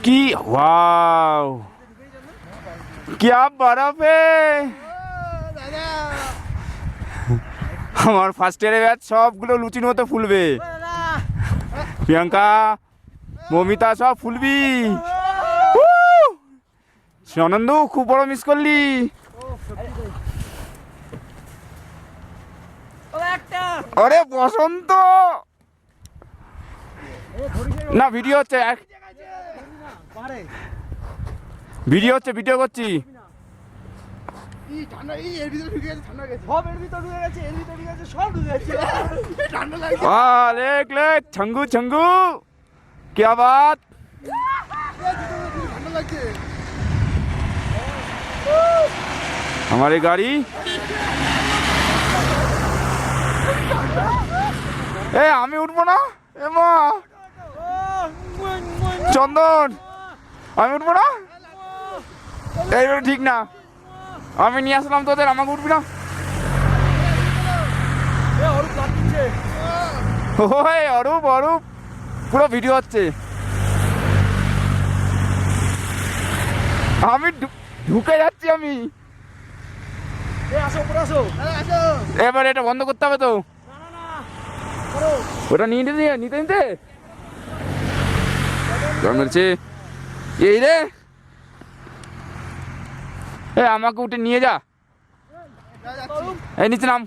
কি ওয়াও, क्या बर्फ है। আমার ফার্স্ট ইয়ারের ব্যাচ সবগুলো লুচির মতো ফুলবে। প্রিয়াঙ্কা, মমিতা সব ফুলবি। আনন্দু খুব বড় মিস করলি। আরে বসন্ত না, ভিডিও হচ্ছে, ভিডিও করছি। छंगू छंगू क्या बात। हमारी गाड़ी আমি উঠবো না, এমা চন্দন আমি উঠবো না, এইভাবে ঠিক না। আমি নিয়ে আসলাম তোদের, আমাকে উঠবি না। অরূপ অরূপ পুরো ভিডিও হচ্ছে। আমি ঢুকে যাচ্ছি আমি। এবার এটা বন্ধ করতে হবে তো, ওটা নিতে নিতে মেরেছে এই রে। আমাকে উঠে নিয়ে যা, এই নিচে নাম।